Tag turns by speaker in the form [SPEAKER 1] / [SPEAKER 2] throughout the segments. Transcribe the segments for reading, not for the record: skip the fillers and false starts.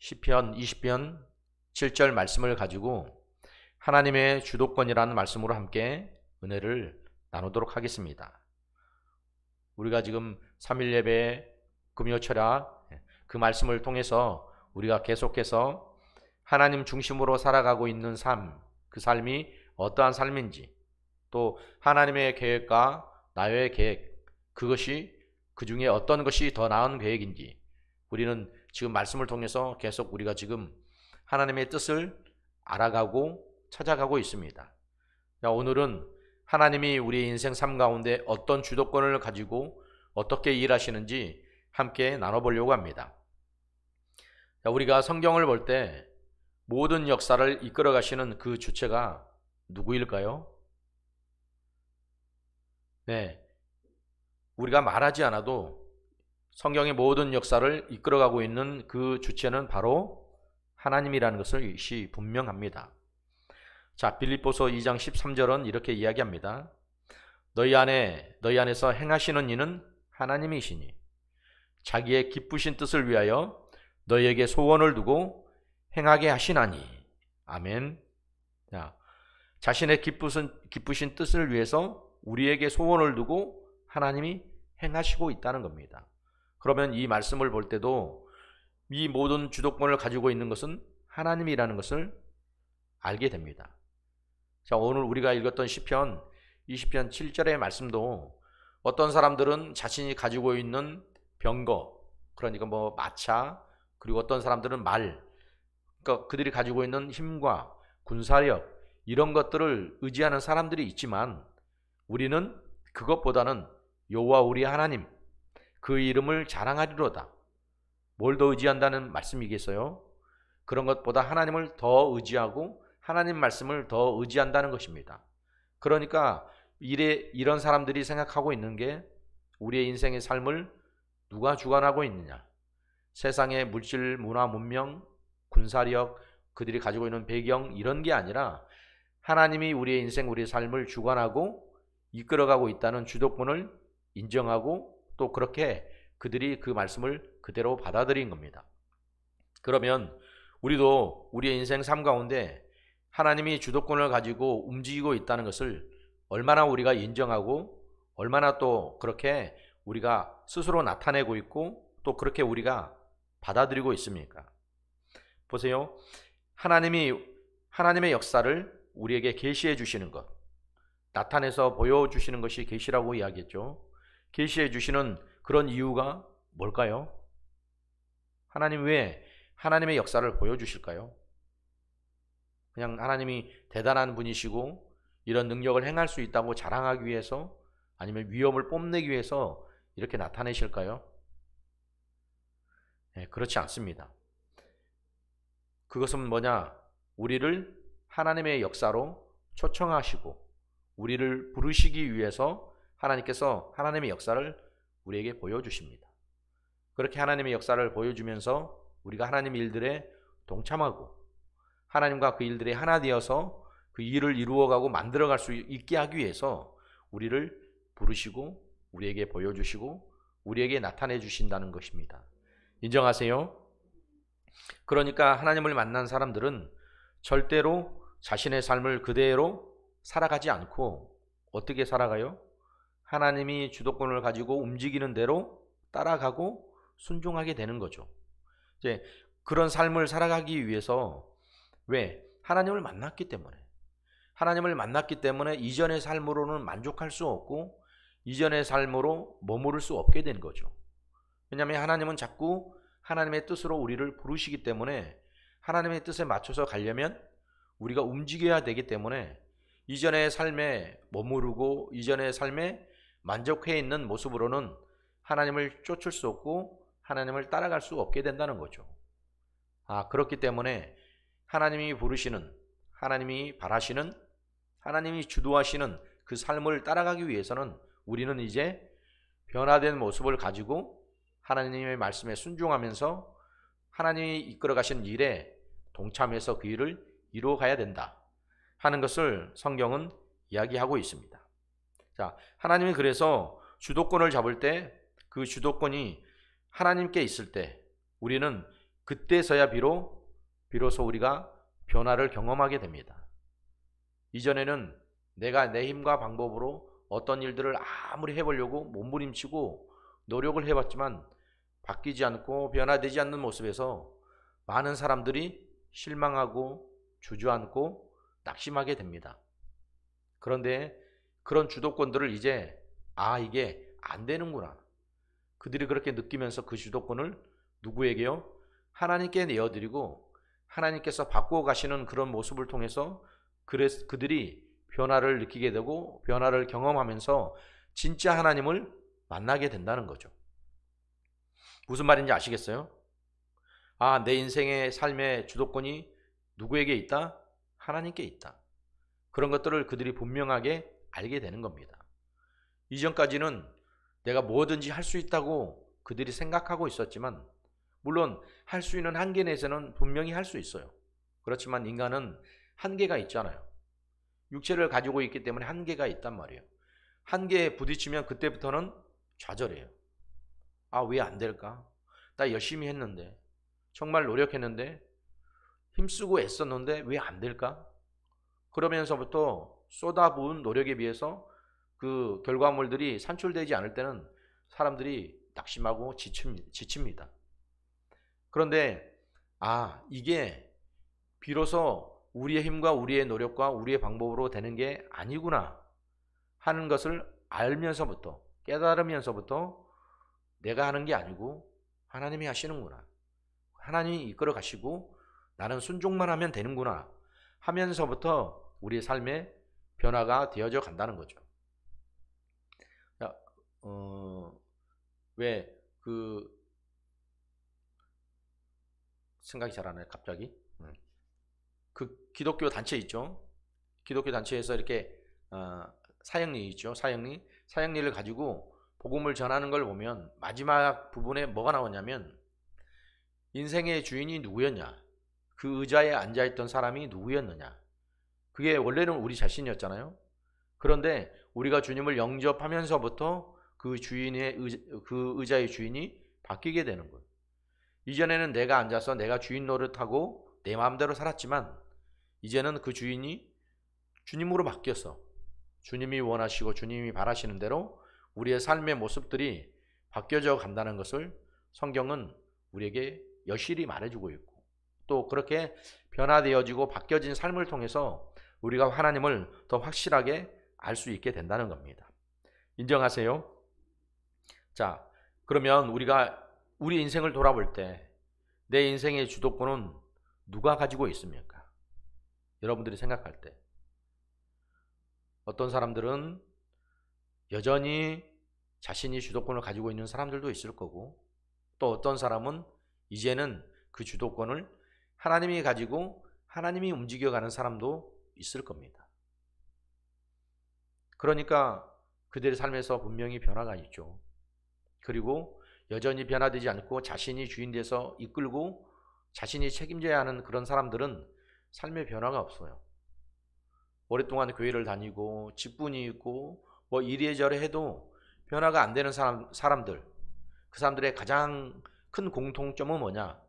[SPEAKER 1] 시편 20편 7절 말씀을 가지고 하나님의 주도권이라는 말씀으로 함께 은혜를 나누도록 하겠습니다. 우리가 지금 3일 예배 금요철야 그 말씀을 통해서 우리가 계속해서 하나님 중심으로 살아가고 있는 삶, 그 삶이 어떠한 삶인지, 또 하나님의 계획과 나의 계획, 그것이 그 중에 어떤 것이 더 나은 계획인지 우리는 지금 말씀을 통해서 계속 우리가 지금 하나님의 뜻을 알아가고 찾아가고 있습니다. 오늘은 하나님이 우리의 인생 삶 가운데 어떤 주도권을 가지고 어떻게 일하시는지 함께 나눠보려고 합니다. 우리가 성경을 볼 때 모든 역사를 이끌어 가시는 그 주체가 누구일까요? 네, 우리가 말하지 않아도 성경의 모든 역사를 이끌어가고 있는 그 주체는 바로 하나님이라는 것을 분명합니다. 자, 빌립보서 2장 13절은 이렇게 이야기합니다. 너희 안에서 행하시는 이는 하나님이시니 자기의 기쁘신 뜻을 위하여 너희에게 소원을 두고 행하게 하시나니. 아멘. 자, 자신의 기쁘신 뜻을 위해서 우리에게 소원을 두고 하나님이 행하시고 있다는 겁니다. 그러면 이 말씀을 볼 때도 이 모든 주도권을 가지고 있는 것은 하나님이라는 것을 알게 됩니다. 자, 오늘 우리가 읽었던 시편 20편 7절의 말씀도 어떤 사람들은 자신이 가지고 있는 병거, 그러니까 마차, 그리고 어떤 사람들은 말, 그러니까 그들이 가지고 있는 힘과 군사력, 이런 것들을 의지하는 사람들이 있지만 우리는 그것보다는 여호와 우리 하나님, 그 이름을 자랑하리로다. 뭘 더 의지한다는 말씀이겠어요? 그런 것보다 하나님을 더 의지하고 하나님 말씀을 더 의지한다는 것입니다. 그러니까 이런 사람들이 생각하고 있는 게 우리의 인생의 삶을 누가 주관하고 있느냐, 세상의 물질, 문화, 문명, 군사력, 그들이 가지고 있는 배경, 이런 게 아니라 하나님이 우리의 인생, 우리의 삶을 주관하고 이끌어가고 있다는 주도권을 인정하고 또 그렇게 그들이 그 말씀을 그대로 받아들인 겁니다. 그러면 우리도 우리의 인생 삶 가운데 하나님이 주도권을 가지고 움직이고 있다는 것을 얼마나 우리가 인정하고 얼마나 또 그렇게 우리가 스스로 나타내고 있고 또 그렇게 우리가 받아들이고 있습니까? 보세요. 하나님의 역사를 우리에게 계시해 주시는 것, 나타내서 보여주시는 것이 계시라고 이야기했죠. 계시해 주시는 그런 이유가 뭘까요? 하나님 왜 하나님의 역사를 보여주실까요? 그냥 하나님이 대단한 분이시고 이런 능력을 행할 수 있다고 자랑하기 위해서, 아니면 위엄을 뽐내기 위해서 이렇게 나타내실까요? 네, 그렇지 않습니다. 그것은 뭐냐? 우리를 하나님의 역사로 초청하시고 우리를 부르시기 위해서 하나님께서 하나님의 역사를 우리에게 보여주십니다. 그렇게 하나님의 역사를 보여주면서 우리가 하나님의 일들에 동참하고 하나님과 그 일들에 하나 되어서 그 일을 이루어가고 만들어갈 수 있게 하기 위해서 우리를 부르시고 우리에게 보여주시고 우리에게 나타내 주신다는 것입니다. 인정하세요? 그러니까 하나님을 만난 사람들은 절대로 자신의 삶을 그대로 살아가지 않고 어떻게 살아가요? 하나님이 주도권을 가지고 움직이는 대로 따라가고 순종하게 되는 거죠. 이제 그런 삶을 살아가기 위해서, 왜? 하나님을 만났기 때문에 이전의 삶으로는 만족할 수 없고 이전의 삶으로 머무를 수 없게 된 거죠. 왜냐하면 하나님은 자꾸 하나님의 뜻으로 우리를 부르시기 때문에 하나님의 뜻에 맞춰서 가려면 우리가 움직여야 되기 때문에 이전의 삶에 머무르고 이전의 삶에 만족해 있는 모습으로는 하나님을 쫓을 수 없고 하나님을 따라갈 수 없게 된다는 거죠. 그렇기 때문에 하나님이 부르시는, 하나님이 바라시는, 하나님이 주도하시는 그 삶을 따라가기 위해서는 우리는 이제 변화된 모습을 가지고 하나님의 말씀에 순종하면서 하나님이 이끌어 가신 일에 동참해서 그 일을 이루어가야 된다 하는 것을 성경은 이야기하고 있습니다. 자, 하나님이 그래서 주도권을 잡을 때 그 주도권이 하나님께 있을 때 우리는 그때서야 비로소 우리가 변화를 경험하게 됩니다. 이전에는 내가 내 힘과 방법으로 어떤 일들을 아무리 해보려고 몸부림치고 노력을 해봤지만 바뀌지 않고 변화되지 않는 모습에서 많은 사람들이 실망하고 주저앉고 낙심하게 됩니다. 그런데 그런 주도권들을 이제 이게 안 되는구나. 그들이 그렇게 느끼면서 그 주도권을 누구에게요? 하나님께 내어드리고 하나님께서 바꾸어 가시는 그런 모습을 통해서 그들이 변화를 느끼게 되고 변화를 경험하면서 진짜 하나님을 만나게 된다는 거죠. 무슨 말인지 아시겠어요? 내 인생의 삶의 주도권이 누구에게 있다? 하나님께 있다. 그런 것들을 그들이 분명하게 알게 되는 겁니다. 이전까지는 내가 뭐든지 할 수 있다고 그들이 생각하고 있었지만, 물론 할 수 있는 한계 내에서는 분명히 할 수 있어요. 그렇지만 인간은 한계가 있잖아요. 육체를 가지고 있기 때문에 한계가 있단 말이에요. 한계에 부딪히면 그때부터는 좌절해요. 왜 안 될까? 나 열심히 했는데, 정말 노력했는데, 힘쓰고 애썼는데 왜 안 될까? 그러면서부터 쏟아부은 노력에 비해서 그 결과물들이 산출되지 않을 때는 사람들이 낙심하고 지칩니다. 그런데 이게 비로소 우리의 힘과 우리의 노력과 우리의 방법으로 되는 게 아니구나 하는 것을 알면서부터, 깨달으면서부터 내가 하는 게 아니고 하나님이 하시는구나, 하나님이 이끌어 가시고 나는 순종만 하면 되는구나 하면서부터 우리의 삶에 변화가 되어져 간다는 거죠. 생각이 잘 안 나요, 갑자기. 그 기독교 단체 있죠. 기독교 단체에서 이렇게 사형리 있죠. 사형리를 가지고 복음을 전하는 걸 보면 마지막 부분에 뭐가 나오냐면 인생의 주인이 누구였냐, 그 의자에 앉아있던 사람이 누구였느냐, 그게 원래는 우리 자신이었잖아요. 그런데 우리가 주님을 영접하면서부터 그 의자의 주인이 바뀌게 되는 거예요. 이전에는 내가 앉아서 내가 주인 노릇하고 내 마음대로 살았지만 이제는 그 주인이 주님으로 바뀌어서 주님이 원하시고 주님이 바라시는 대로 우리의 삶의 모습들이 바뀌어져 간다는 것을 성경은 우리에게 여실히 말해주고 있고, 또 그렇게 변화되어지고 바뀌어진 삶을 통해서 우리가 하나님을 더 확실하게 알 수 있게 된다는 겁니다. 인정하세요? 자, 그러면 우리가 우리 인생을 돌아볼 때 내 인생의 주도권은 누가 가지고 있습니까? 여러분들이 생각할 때 어떤 사람들은 여전히 자신이 주도권을 가지고 있는 사람들도 있을 거고, 또 어떤 사람은 이제는 그 주도권을 하나님이 가지고 하나님이 움직여가는 사람도 있을 겁니다. 그러니까 그들의 삶에서 분명히 변화가 있죠. 그리고 여전히 변화되지 않고 자신이 주인 돼서 이끌고 자신이 책임져야 하는 그런 사람들은 삶의 변화가 없어요. 오랫동안 교회를 다니고 직분이 있고 이래저래 해도 변화가 안 되는 사람들, 그 사람들의 가장 큰 공통점은 뭐냐?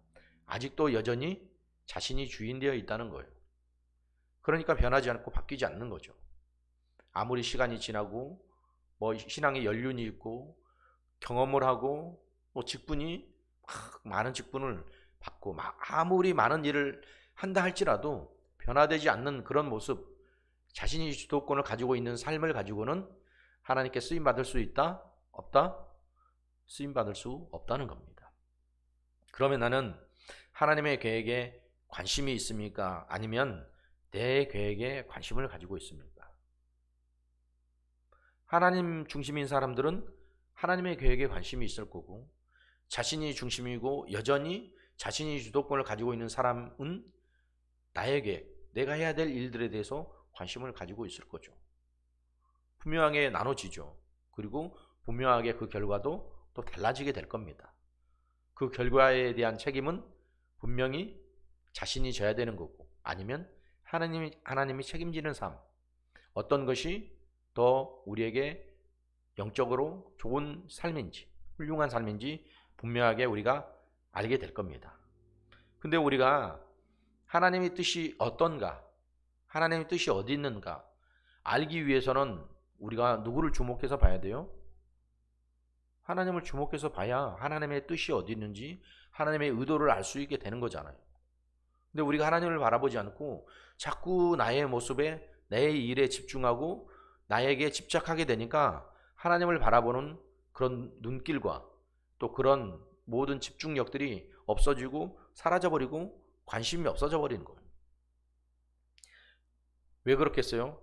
[SPEAKER 1] 아직도 여전히 자신이 주인 되어 있다는 거예요. 그러니까 변하지 않고 바뀌지 않는 거죠. 아무리 시간이 지나고 신앙의 연륜이 있고 경험을 하고 직분이 많은 직분을 받고 아무리 많은 일을 한다 할지라도 변화되지 않는 그런 모습, 자신이 주도권을 가지고 있는 삶을 가지고는 하나님께 쓰임받을 수 있다? 없다? 쓰임받을 수 없다는 겁니다. 그러면 나는 하나님의 계획에 관심이 있습니까? 아니면 내 계획에 관심을 가지고 있습니까? 하나님 중심인 사람들은 하나님의 계획에 관심이 있을 거고, 자신이 중심이고 여전히 자신이 주도권을 가지고 있는 사람은 나의 계획, 내가 해야 될 일들에 대해서 관심을 가지고 있을 거죠. 분명하게 나눠지죠. 그리고 분명하게 그 결과도 또 달라지게 될 겁니다. 그 결과에 대한 책임은 분명히 자신이 져야 되는 거고, 아니면 하나님이 책임지는 삶, 어떤 것이 더 우리에게 영적으로 좋은 삶인지, 훌륭한 삶인지 분명하게 우리가 알게 될 겁니다. 근데 우리가 하나님의 뜻이 어떤가, 하나님의 뜻이 어디 있는가 알기 위해서는 우리가 누구를 주목해서 봐야 돼요? 하나님을 주목해서 봐야 하나님의 뜻이 어디 있는지 하나님의 의도를 알 수 있게 되는 거잖아요. 근데 우리가 하나님을 바라보지 않고 자꾸 나의 모습에 내 일에 집중하고 나에게 집착하게 되니까 하나님을 바라보는 그런 눈길과 또 그런 모든 집중력들이 없어지고 사라져버리고 관심이 없어져 버리는 거예요. 왜 그렇겠어요?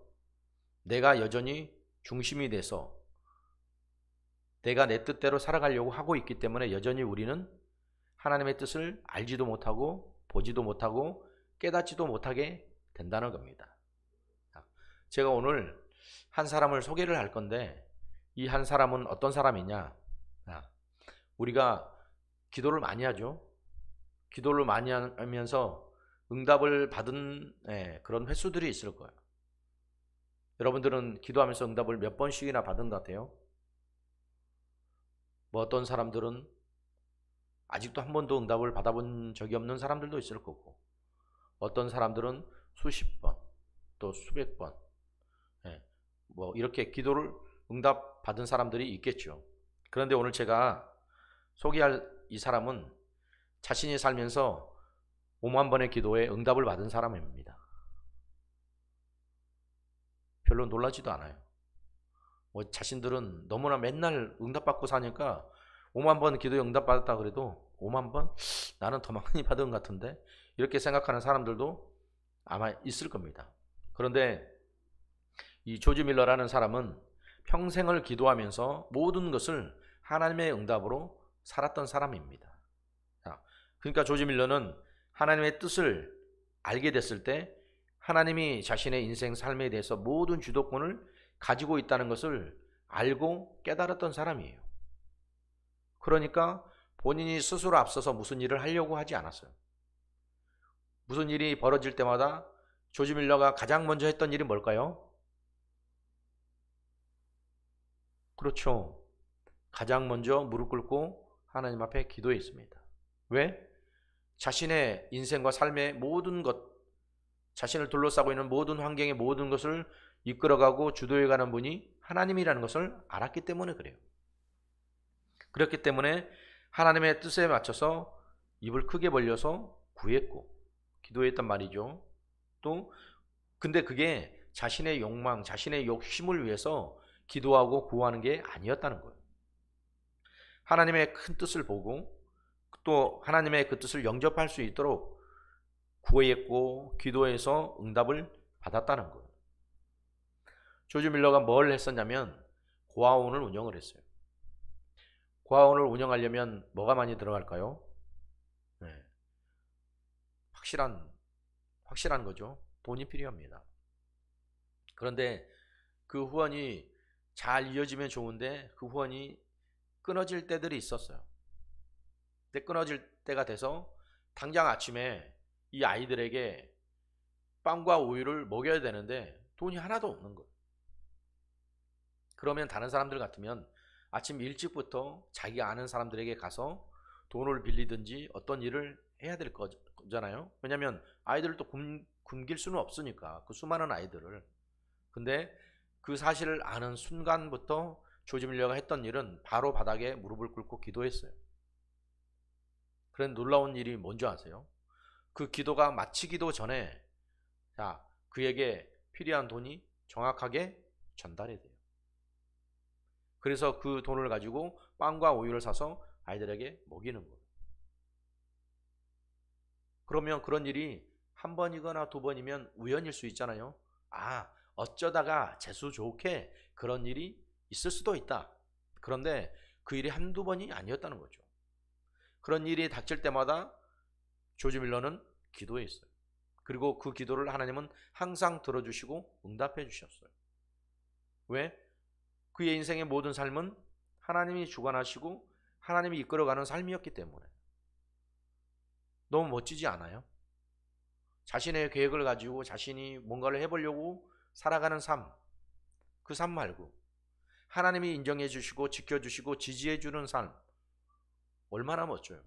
[SPEAKER 1] 내가 여전히 중심이 돼서 내가 내 뜻대로 살아가려고 하고 있기 때문에 여전히 우리는 하나님의 뜻을 알지도 못하고 보지도 못하고 깨닫지도 못하게 된다는 겁니다. 제가 오늘 한 사람을 소개를 할 건데 이 한 사람은 어떤 사람이냐? 우리가 기도를 많이 하죠. 기도를 많이 하면서 응답을 받은 그런 횟수들이 있을 거예요. 여러분들은 기도하면서 응답을 몇 번씩이나 받은 것 같아요? 뭐 어떤 사람들은 아직도 한 번도 응답을 받아본 적이 없는 사람들도 있을 거고, 어떤 사람들은 수십 번, 또 수백 번, 뭐 이렇게 기도를 응답 받은 사람들이 있겠죠. 그런데 오늘 제가 소개할 이 사람은 자신이 살면서 5만 번의 기도에 응답을 받은 사람입니다. 별로 놀라지도 않아요. 뭐 자신들은 너무나 맨날 응답받고 사니까 5만 번 기도에 응답받았다 그래도 5만 번? 나는 더 많이 받은 것 같은데 이렇게 생각하는 사람들도 아마 있을 겁니다. 그런데 이 조지 밀러라는 사람은 평생을 기도하면서 모든 것을 하나님의 응답으로 살았던 사람입니다. 그러니까 조지 밀러는 하나님의 뜻을 알게 됐을 때 하나님이 자신의 인생 삶에 대해서 모든 주도권을 가지고 있다는 것을 알고 깨달았던 사람이에요. 그러니까 본인이 스스로 앞서서 무슨 일을 하려고 하지 않았어요. 무슨 일이 벌어질 때마다 조지 밀러가 가장 먼저 했던 일이 뭘까요? 그렇죠. 가장 먼저 무릎 꿇고 하나님 앞에 기도했습니다. 왜? 자신의 인생과 삶의 모든 것, 자신을 둘러싸고 있는 모든 환경의 모든 것을 이끌어가고 주도해가는 분이 하나님이라는 것을 알았기 때문에 그래요. 그렇기 때문에 하나님의 뜻에 맞춰서 입을 크게 벌려서 구했고 기도했단 말이죠. 또 근데 그게 자신의 욕망, 자신의 욕심을 위해서 기도하고 구하는 게 아니었다는 거예요. 하나님의 큰 뜻을 보고 또 하나님의 그 뜻을 영접할 수 있도록 구했고 기도해서 응답을 받았다는 거예요. 조지 밀러가 뭘 했었냐면 고아원을 운영을 했어요. 고아원을 운영하려면 뭐가 많이 들어갈까요? 확실한 거죠. 돈이 필요합니다. 그런데 그 후원이 잘 이어지면 좋은데 그 후원이 끊어질 때들이 있었어요. 근데 끊어질 때가 돼서 당장 아침에 이 아이들에게 빵과 우유를 먹여야 되는데 돈이 하나도 없는 거예요. 그러면 다른 사람들 같으면 아침 일찍부터 자기가 아는 사람들에게 가서 돈을 빌리든지 어떤 일을 해야 될 거잖아요. 왜냐하면 아이들을 또 굶길 수는 없으니까 그 수많은 아이들을. 근데 그 사실을 아는 순간부터 조지 밀러가 했던 일은 바로 바닥에 무릎을 꿇고 기도했어요. 그런 놀라운 일이 뭔지 아세요? 그 기도가 마치기도 전에 그에게 필요한 돈이 정확하게 전달이 돼요. 그래서 그 돈을 가지고 빵과 우유를 사서 아이들에게 먹이는 거예요. 그러면 그런 일이 한 번이거나 두 번이면 우연일 수 있잖아요. 어쩌다가 재수 좋게 그런 일이 있을 수도 있다. 그런데 그 일이 한두 번이 아니었다는 거죠. 그런 일이 닥칠 때마다 조지 밀러는 기도했어요. 그리고 그 기도를 하나님은 항상 들어주시고 응답해 주셨어요. 왜? 그의 인생의 모든 삶은 하나님이 주관하시고 하나님이 이끌어가는 삶이었기 때문에. 너무 멋지지 않아요? 자신의 계획을 가지고 자신이 뭔가를 해보려고 살아가는 삶, 그 삶 말고 하나님이 인정해 주시고 지켜주시고 지지해 주는 삶, 얼마나 멋져요.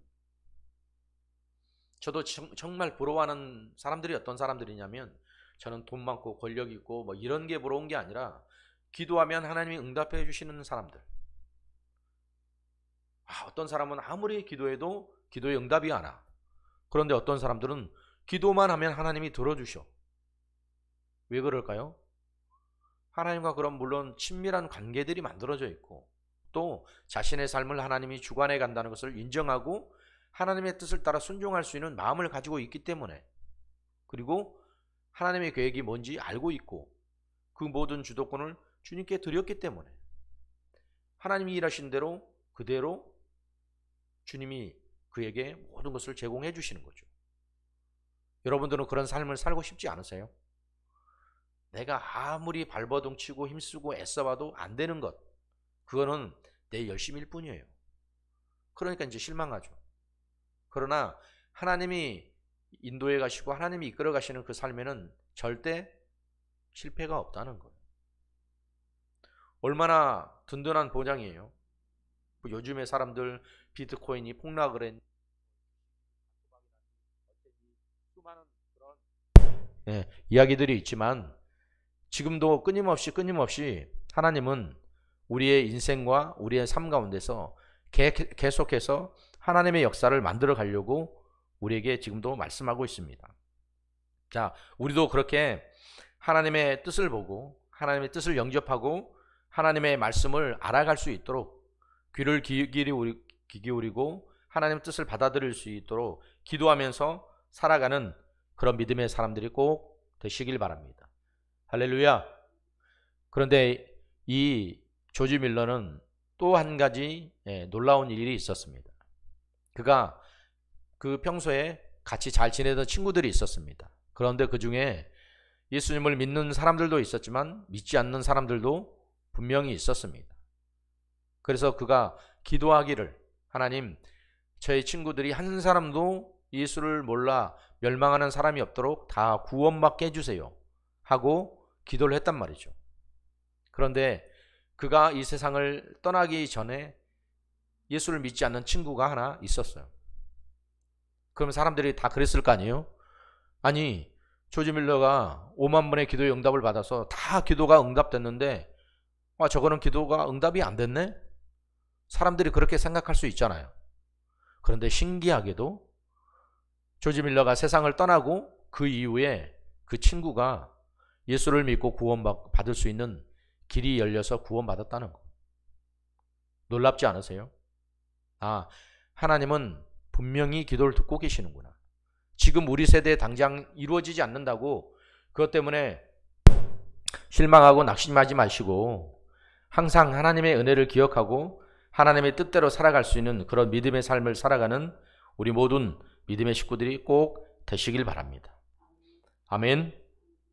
[SPEAKER 1] 저도 정말 부러워하는 사람들이 어떤 사람들이냐면, 저는 돈 많고 권력 있고 뭐 이런 게 부러운 게 아니라 기도하면 하나님이 응답해 주시는 사람들. 어떤 사람은 아무리 기도해도 기도에 응답이 안 와. 그런데 어떤 사람들은 기도만 하면 하나님이 들어주셔. 왜 그럴까요? 하나님과 그런 물론 친밀한 관계들이 만들어져 있고, 또 자신의 삶을 하나님이 주관해 간다는 것을 인정하고 하나님의 뜻을 따라 순종할 수 있는 마음을 가지고 있기 때문에, 그리고 하나님의 계획이 뭔지 알고 있고 그 모든 주도권을 주님께 드렸기 때문에 하나님이 일하신 대로 그대로 주님이 그에게 모든 것을 제공해 주시는 거죠. 여러분들은 그런 삶을 살고 싶지 않으세요? 내가 아무리 발버둥 치고 힘쓰고 애써봐도 안 되는 것, 그거는 내 열심일 뿐이에요. 그러니까 이제 실망하죠. 그러나 하나님이 인도해 가시고 하나님이 이끌어 가시는 그 삶에는 절대 실패가 없다는 거예요. 얼마나 든든한 보장이에요. 요즘에 사람들 비트코인이 폭락을 했, 수많은 그런 이야기들이 있지만, 지금도 끊임없이 하나님은 우리의 인생과 우리의 삶 가운데서 계속해서 하나님의 역사를 만들어 가려고 우리에게 지금도 말씀하고 있습니다. 자, 우리도 그렇게 하나님의 뜻을 보고 하나님의 뜻을 영접하고 하나님의 말씀을 알아갈 수 있도록 귀를 기울이고 하나님의 뜻을 받아들일 수 있도록 기도하면서 살아가는 그런 믿음의 사람들이 꼭 되시길 바랍니다. 할렐루야. 그런데 이 조지 밀러는 또 한 가지 놀라운 일이 있었습니다. 그가 그 평소에 같이 잘 지내던 친구들이 있었습니다. 그런데 그 중에 예수님을 믿는 사람들도 있었지만 믿지 않는 사람들도 분명히 있었습니다. 그래서 그가 기도하기를, 하나님, 저희 친구들이 한 사람도 예수를 몰라 멸망하는 사람이 없도록 다 구원받게 해주세요 하고 기도를 했단 말이죠. 그런데 그가 이 세상을 떠나기 전에 예수를 믿지 않는 친구가 하나 있었어요. 그럼 사람들이 다 그랬을 거 아니에요? 아니, 조지 밀러가 5만 번의 기도의 응답을 받아서 다 기도가 응답됐는데 저거는 기도가 응답이 안 됐네? 사람들이 그렇게 생각할 수 있잖아요. 그런데 신기하게도 조지 밀러가 세상을 떠나고 그 이후에 그 친구가 예수를 믿고 구원받을 수 있는 길이 열려서 구원받았다는 거. 놀랍지 않으세요? 하나님은 분명히 기도를 듣고 계시는구나. 지금 우리 세대에 당장 이루어지지 않는다고 그것 때문에 실망하고 낙심하지 마시고 항상 하나님의 은혜를 기억하고 하나님의 뜻대로 살아갈 수 있는 그런 믿음의 삶을 살아가는 우리 모든 믿음의 식구들이 꼭 되시길 바랍니다. 아멘.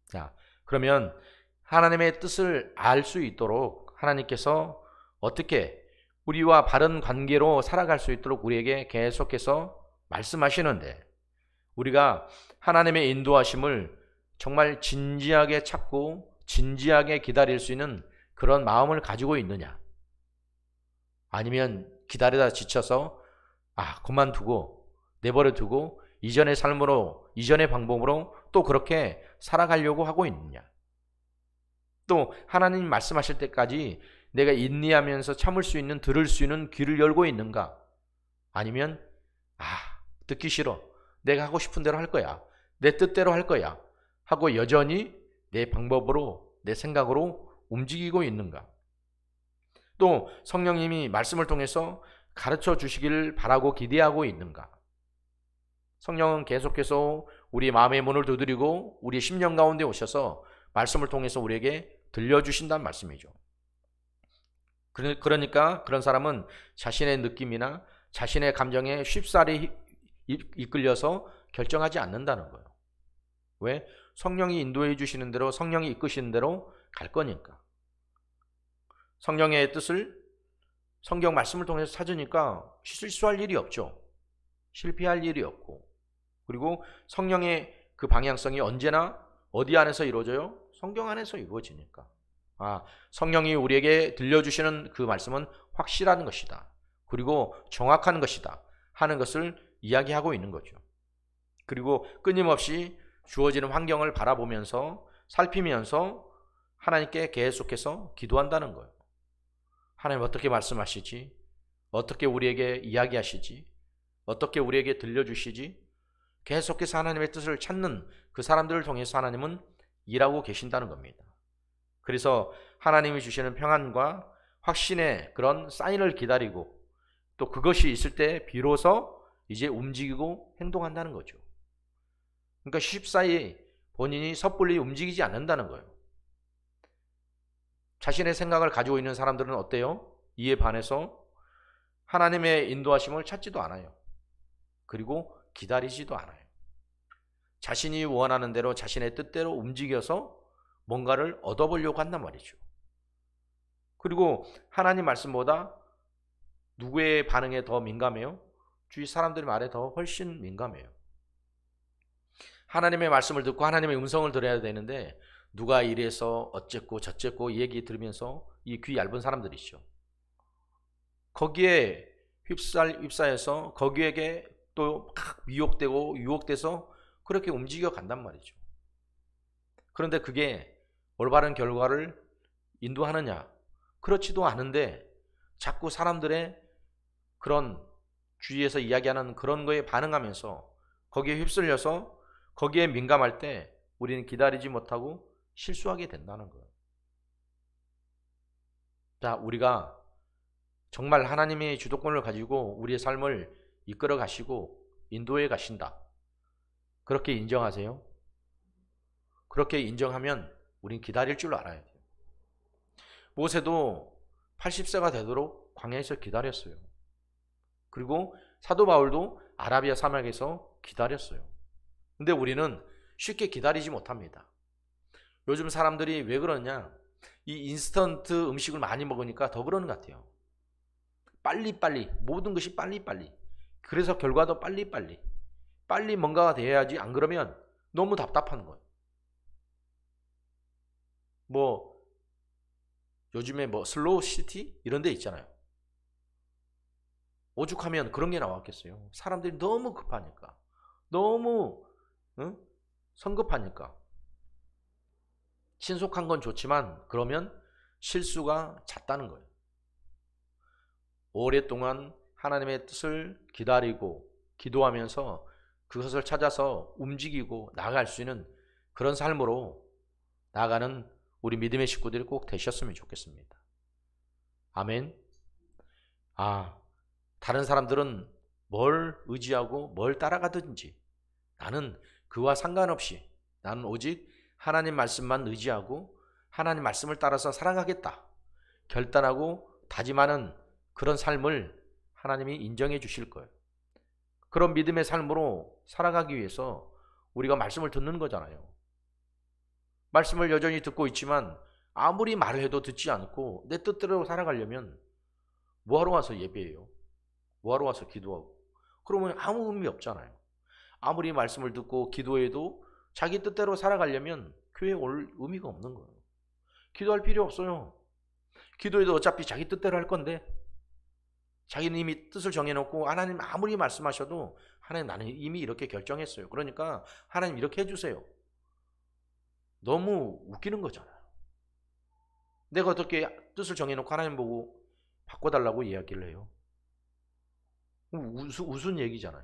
[SPEAKER 1] 자, 그러면 하나님의 뜻을 알 수 있도록 하나님께서 어떻게 우리와 바른 관계로 살아갈 수 있도록 우리에게 계속해서 말씀하시는데, 우리가 하나님의 인도하심을 정말 진지하게 찾고 진지하게 기다릴 수 있는 그런 마음을 가지고 있느냐, 아니면 기다리다 지쳐서 그만두고 내버려두고 이전의 삶으로, 이전의 방법으로 또 그렇게 살아가려고 하고 있느냐, 또 하나님 말씀하실 때까지 내가 인내하면서 참을 수 있는, 들을 수 있는 귀를 열고 있는가, 아니면 듣기 싫어, 내가 하고 싶은 대로 할 거야, 내 뜻대로 할 거야 하고 여전히 내 방법으로, 내 생각으로 움직이고 있는가, 또 성령님이 말씀을 통해서 가르쳐 주시기를 바라고 기대하고 있는가. 성령은 계속해서 우리 마음의 문을 두드리고 우리 심령 가운데 오셔서 말씀을 통해서 우리에게 들려주신다는 말씀이죠. 그러니까 그런 사람은 자신의 느낌이나 자신의 감정에 쉽사리 이끌려서 결정하지 않는다는 거예요. 왜? 성령이 인도해 주시는 대로, 성령이 이끄시는 대로 갈 거니까. 성령의 뜻을 성경 말씀을 통해서 찾으니까 실수할 일이 없죠. 실패할 일이 없고, 그리고 성령의 그 방향성이 언제나 어디 안에서 이루어져요? 성경 안에서 이루어지니까. 성령이 우리에게 들려주시는 그 말씀은 확실한 것이다, 그리고 정확한 것이다 하는 것을 이야기하고 있는 거죠. 그리고 끊임없이 주어지는 환경을 바라보면서 살피면서 하나님께 계속해서 기도한다는 거예요. 하나님 어떻게 말씀하시지? 어떻게 우리에게 이야기하시지? 어떻게 우리에게 들려주시지? 계속해서 하나님의 뜻을 찾는 그 사람들을 통해서 하나님은 일하고 계신다는 겁니다. 그래서 하나님이 주시는 평안과 확신의 그런 사인을 기다리고 또 그것이 있을 때 비로소 이제 움직이고 행동한다는 거죠. 그러니까 쉽사이 본인이 섣불리 움직이지 않는다는 거예요. 자신의 생각을 가지고 있는 사람들은 어때요? 이에 반해서 하나님의 인도하심을 찾지도 않아요. 그리고 기다리지도 않아요. 자신이 원하는 대로 자신의 뜻대로 움직여서 뭔가를 얻어보려고 한단 말이죠. 그리고 하나님 말씀보다 누구의 반응에 더 민감해요? 주위 사람들의 말에 더 훨씬 민감해요. 하나님의 말씀을 듣고 하나님의 음성을 들어야 되는데 누가 이래서 어쨌고 저쨌고 이 얘기 들으면서 이 귀 얇은 사람들이죠. 거기에 휩싸여서 거기에게 또 미혹되고 유혹돼서 그렇게 움직여 간단 말이죠. 그런데 그게 올바른 결과를 인도하느냐? 그렇지도 않은데 자꾸 사람들의 그런 주위에서 이야기하는 그런 거에 반응하면서 거기에 휩쓸려서 거기에 민감할 때 우리는 기다리지 못하고 실수하게 된다는 거예요. 자, 우리가 정말 하나님의 주도권을 가지고 우리의 삶을 이끌어 가시고 인도해 가신다. 그렇게 인정하세요? 그렇게 인정하면 우린 기다릴 줄 알아야 돼요. 모세도 80세가 되도록 광야에서 기다렸어요. 그리고 사도 바울도 아라비아 사막에서 기다렸어요. 근데 우리는 쉽게 기다리지 못합니다. 요즘 사람들이 왜 그러냐? 이 인스턴트 음식을 많이 먹으니까 더 그러는 것 같아요. 빨리빨리, 모든 것이 빨리빨리. 그래서 결과도 빨리빨리. 빨리 뭔가가 돼야지, 안 그러면 너무 답답한 거예요. 요즘에 슬로우 시티? 이런 데 있잖아요. 오죽하면 그런 게 나왔겠어요. 사람들이 너무 급하니까. 너무 성급하니까. 신속한 건 좋지만 그러면 실수가 잦다는 거예요. 오랫동안 하나님의 뜻을 기다리고 기도하면서 그것을 찾아서 움직이고 나아갈 수 있는 그런 삶으로 나아가는 우리 믿음의 식구들이 꼭 되셨으면 좋겠습니다. 아멘. 다른 사람들은 뭘 의지하고 뭘 따라가든지 나는 그와 상관없이 나는 오직 하나님 말씀만 의지하고 하나님 말씀을 따라서 살아가겠다 결단하고 다짐하는 그런 삶을 하나님이 인정해 주실 거예요. 그런 믿음의 삶으로 살아가기 위해서 우리가 말씀을 듣는 거잖아요. 말씀을 여전히 듣고 있지만 아무리 말을 해도 듣지 않고 내 뜻대로 살아가려면 뭐하러 와서 예배해요? 뭐하러 와서 기도하고? 그러면 아무 의미 없잖아요. 아무리 말씀을 듣고 기도해도 자기 뜻대로 살아가려면 교회에 올 의미가 없는 거예요. 기도할 필요 없어요. 기도해도 어차피 자기 뜻대로 할 건데 자기는 이미 뜻을 정해놓고 하나님 아무리 말씀하셔도 하나님 나는 이미 이렇게 결정했어요. 그러니까 하나님 이렇게 해주세요. 너무 웃기는 거잖아요. 내가 어떻게 뜻을 정해놓고 하나님 보고 바꿔달라고 이야기를 해요. 우스운 얘기잖아요.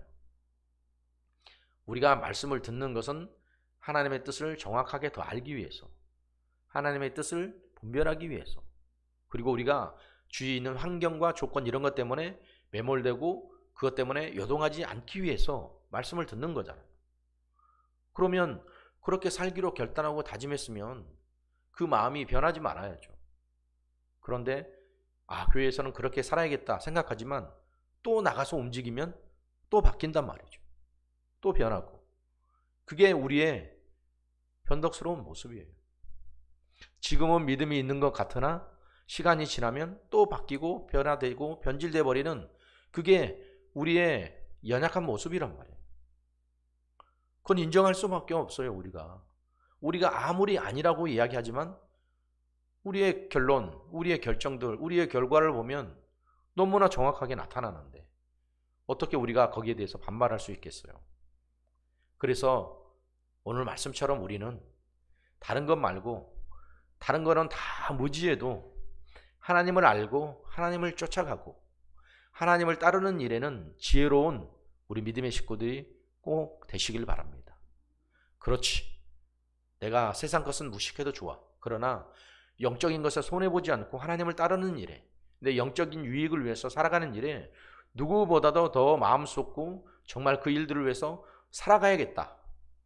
[SPEAKER 1] 우리가 말씀을 듣는 것은 하나님의 뜻을 정확하게 더 알기 위해서, 하나님의 뜻을 분별하기 위해서, 그리고 우리가 주위에 있는 환경과 조건 이런 것 때문에 매몰되고 그것 때문에 요동하지 않기 위해서 말씀을 듣는 거잖아요. 그러면 그렇게 살기로 결단하고 다짐했으면 그 마음이 변하지 말아야죠. 그런데 교회에서는 그렇게 살아야겠다 생각하지만 또 나가서 움직이면 또 바뀐단 말이죠. 또 변하고. 그게 우리의 변덕스러운 모습이에요. 지금은 믿음이 있는 것 같으나 시간이 지나면 또 바뀌고 변화되고 변질돼 버리는 그게 우리의 연약한 모습이란 말이에요. 그건 인정할 수밖에 없어요. 우리가 아무리 아니라고 이야기하지만 우리의 결론, 우리의 결정들, 우리의 결과를 보면 너무나 정확하게 나타나는데 어떻게 우리가 거기에 대해서 반발할 수 있겠어요? 그래서 오늘 말씀처럼 우리는 다른 것 말고, 다른 거는 다 무지해도 하나님을 알고 하나님을 쫓아가고 하나님을 따르는 일에는 지혜로운 우리 믿음의 식구들이 꼭 되시길 바랍니다. 그렇지, 내가 세상 것은 무식해도 좋아. 그러나 영적인 것에 손해보지 않고 하나님을 따르는 일에, 내 영적인 유익을 위해서 살아가는 일에 누구보다도 더 마음 쏟고 정말 그 일들을 위해서 살아가야겠다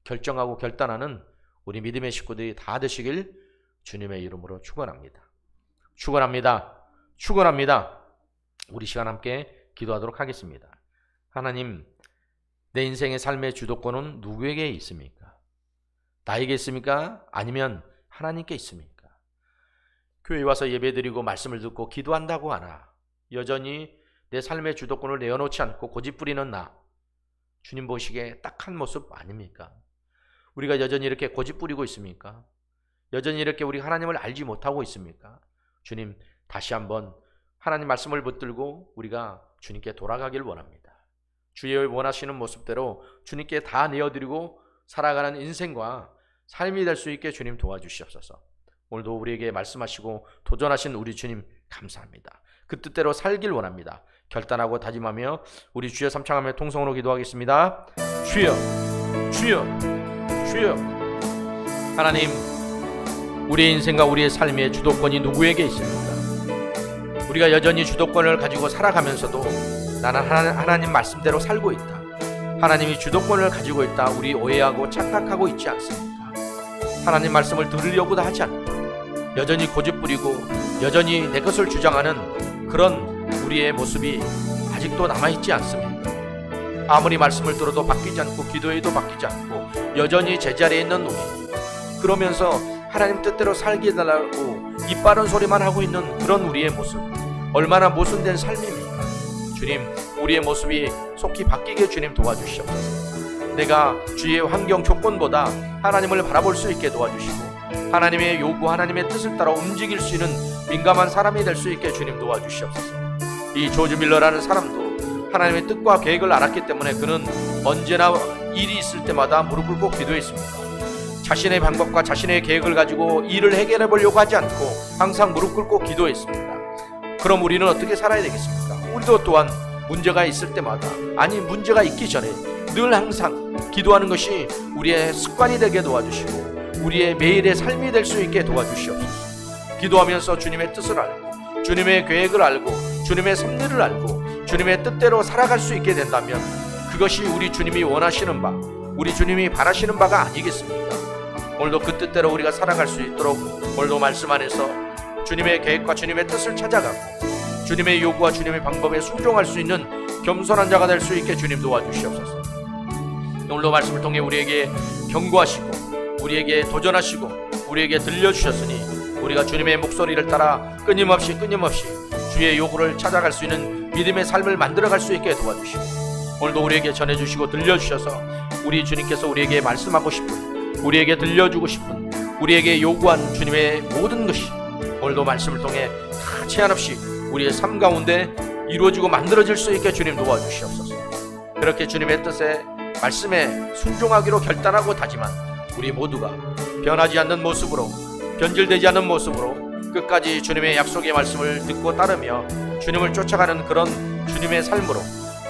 [SPEAKER 1] 결정하고 결단하는 우리 믿음의 식구들이 다 되시길 주님의 이름으로 축원합니다. 축원합니다. 축원합니다. 우리 시간 함께 기도하도록 하겠습니다. 하나님, 내 인생의 삶의 주도권은 누구에게 있습니까? 나에게 있습니까? 아니면 하나님께 있습니까? 교회에 와서 예배드리고 말씀을 듣고 기도한다고 하나 여전히 내 삶의 주도권을 내어놓지 않고 고집부리는 나, 주님 보시기에 딱한 모습 아닙니까? 우리가 여전히 이렇게 고집부리고 있습니까? 여전히 이렇게 우리 하나님을 알지 못하고 있습니까? 주님, 다시 한번 하나님 말씀을 붙들고 우리가 주님께 돌아가길 원합니다. 주의 원하시는 모습대로 주님께 다 내어드리고 살아가는 인생과 삶이 될 수 있게 주님 도와주시옵소서. 오늘도 우리에게 말씀하시고 도전하신 우리 주님 감사합니다. 그 뜻대로 살길 원합니다. 결단하고 다짐하며 우리 주여 삼창하며 통성으로 기도하겠습니다. 주여, 주여, 주여. 하나님, 우리의 인생과 우리의 삶의 주도권이 누구에게 있습니까? 우리가 여전히 주도권을 가지고 살아가면서도 나는 하나님 말씀대로 살고 있다, 하나님이 주도권을 가지고 있다, 우리 오해하고 착각하고 있지 않습니까? 하나님 말씀을 들으려고도 하지 않고 여전히 고집부리고 여전히 내 것을 주장하는 그런 우리의 모습이 아직도 남아있지 않습니까? 아무리 말씀을 들어도 바뀌지 않고 기도해도 바뀌지 않고 여전히 제자리에 있는 우리, 그러면서 하나님 뜻대로 살게 해달라고 입 바른 소리만 하고 있는 그런 우리의 모습, 얼마나 모순된 삶입니까? 주님, 우리의 모습이 속히 바뀌게 주님 도와주시옵소서. 내가 주의 환경 조건보다 하나님을 바라볼 수 있게 도와주시고 하나님의 요구, 하나님의 뜻을 따라 움직일 수 있는 민감한 사람이 될 수 있게 주님 도와주시옵소서. 이 조지 밀러라는 사람도 하나님의 뜻과 계획을 알았기 때문에 그는 언제나 일이 있을 때마다 무릎 꿇고 기도했습니다. 자신의 방법과 자신의 계획을 가지고 일을 해결해 보려고 하지 않고 항상 무릎 꿇고 기도했습니다. 그럼 우리는 어떻게 살아야 되겠습니까? 우리도 또한 문제가 있을 때마다, 아니 문제가 있기 전에 늘 항상 기도하는 것이 우리의 습관이 되게 도와주시고 우리의 매일의 삶이 될 수 있게 도와주시옵소서. 기도하면서 주님의 뜻을 알고 주님의 계획을 알고 주님의 섭리를 알고 주님의 뜻대로 살아갈 수 있게 된다면 그것이 우리 주님이 원하시는 바, 우리 주님이 바라시는 바가 아니겠습니까? 오늘도 그 뜻대로 우리가 살아갈 수 있도록 오늘도 말씀 안에서 주님의 계획과 주님의 뜻을 찾아가고 주님의 요구와 주님의 방법에 순종할 수 있는 겸손한 자가 될 수 있게 주님 도와주시옵소서. 오늘도 말씀을 통해 우리에게 경고하시고 우리에게 도전하시고 우리에게 들려주셨으니 우리가 주님의 목소리를 따라 끊임없이 주의 요구를 찾아갈 수 있는 믿음의 삶을 만들어갈 수 있게 도와주시고 오늘도 우리에게 전해주시고 들려주셔서 우리 주님께서 우리에게 말씀하고 싶은, 우리에게 들려주고 싶은, 우리에게 요구한 주님의 모든 것이 오늘도 말씀을 통해 다 제한 없이 우리의 삶 가운데 이루어지고 만들어질 수 있게 주님 도와주시옵소서. 그렇게 주님의 뜻에 말씀에 순종하기로 결단하고 다짐한 우리 모두가 변하지 않는 모습으로, 변질되지 않는 모습으로 끝까지 주님의 약속의 말씀을 듣고 따르며 주님을 쫓아가는 그런 주님의 삶으로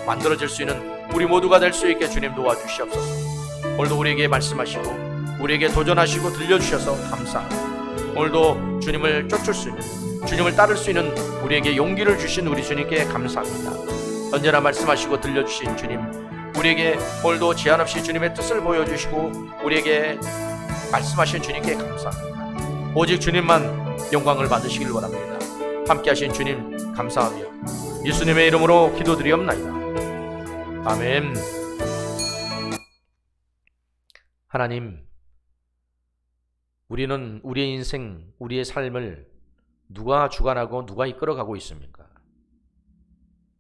[SPEAKER 1] 만들어질 수 있는 우리 모두가 될 수 있게 주님 도와주시옵소서. 오늘도 우리에게 말씀하시고 우리에게 도전하시고 들려주셔서 감사합니다. 오늘도 주님을 쫓을 수 있는, 주님을 따를 수 있는 우리에게 용기를 주신 우리 주님께 감사합니다. 언제나 말씀하시고 들려주신 주님, 우리에게 오늘도 제한 없이 주님의 뜻을 보여주시고 우리에게 말씀하신 주님께 감사합니다. 오직 주님만 영광을 받으시길 원합니다. 함께 하신 주님 감사하며 예수님의 이름으로 기도드리옵나이다. 아멘. 하나님, 우리는 우리의 인생, 우리의 삶을 누가 주관하고 누가 이끌어가고 있습니까?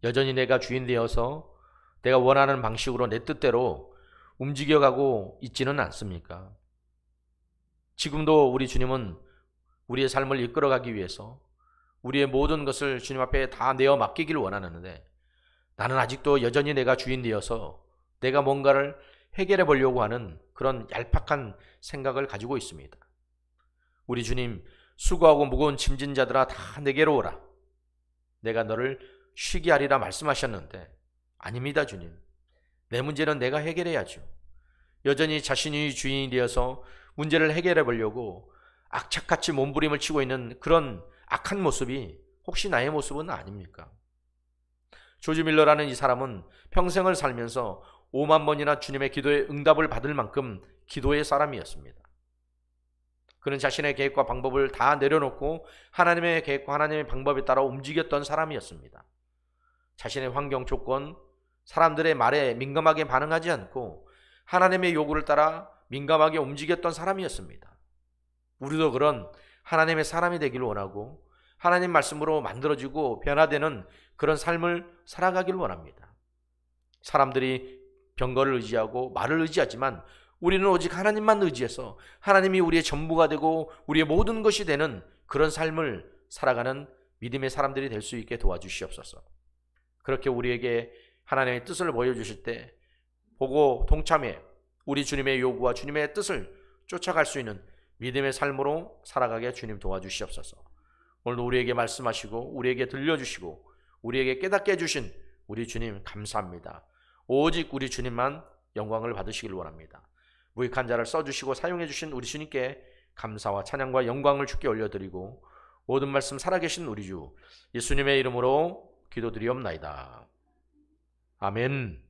[SPEAKER 1] 여전히 내가 주인 되어서 내가 원하는 방식으로 내 뜻대로 움직여가고 있지는 않습니까? 지금도 우리 주님은 우리의 삶을 이끌어가기 위해서 우리의 모든 것을 주님 앞에 다 내어 맡기기를 원하는데 나는 아직도 여전히 내가 주인 되어서 내가 뭔가를 해결해 보려고 하는 그런 얄팍한 생각을 가지고 있습니다. 우리 주님, 수고하고 무거운 짐진 자들아 다 내게로 오라. 내가 너를 쉬게 하리라 말씀하셨는데, 아닙니다 주님. 내 문제는 내가 해결해야죠. 여전히 자신이 주인이 되어서 문제를 해결해 보려고 악착같이 몸부림을 치고 있는 그런 악한 모습이 혹시 나의 모습은 아닙니까? 조지 밀러라는 이 사람은 평생을 살면서 5만 번이나 주님의 기도에 응답을 받을 만큼 기도의 사람이었습니다. 그는 자신의 계획과 방법을 다 내려놓고 하나님의 계획과 하나님의 방법에 따라 움직였던 사람이었습니다. 자신의 환경 조건, 사람들의 말에 민감하게 반응하지 않고 하나님의 요구를 따라 민감하게 움직였던 사람이었습니다. 우리도 그런 하나님의 사람이 되기를 원하고 하나님 말씀으로 만들어지고 변화되는 그런 삶을 살아가기를 원합니다. 사람들이 병거를 의지하고 말을 의지하지만 우리는 오직 하나님만 의지해서 하나님이 우리의 전부가 되고 우리의 모든 것이 되는 그런 삶을 살아가는 믿음의 사람들이 될 수 있게 도와주시옵소서. 그렇게 우리에게 하나님의 뜻을 보여주실 때 보고 동참해 우리 주님의 요구와 주님의 뜻을 쫓아갈 수 있는 믿음의 삶으로 살아가게 주님 도와주시옵소서. 오늘도 우리에게 말씀하시고 우리에게 들려주시고 우리에게 깨닫게 해주신 우리 주님 감사합니다. 오직 우리 주님만 영광을 받으시길 원합니다. 무익한 자를 써주시고 사용해 주신 우리 주님께 감사와 찬양과 영광을 주께 올려드리고 모든 말씀 살아계신 우리 주 예수님의 이름으로 기도드리옵나이다. 아멘.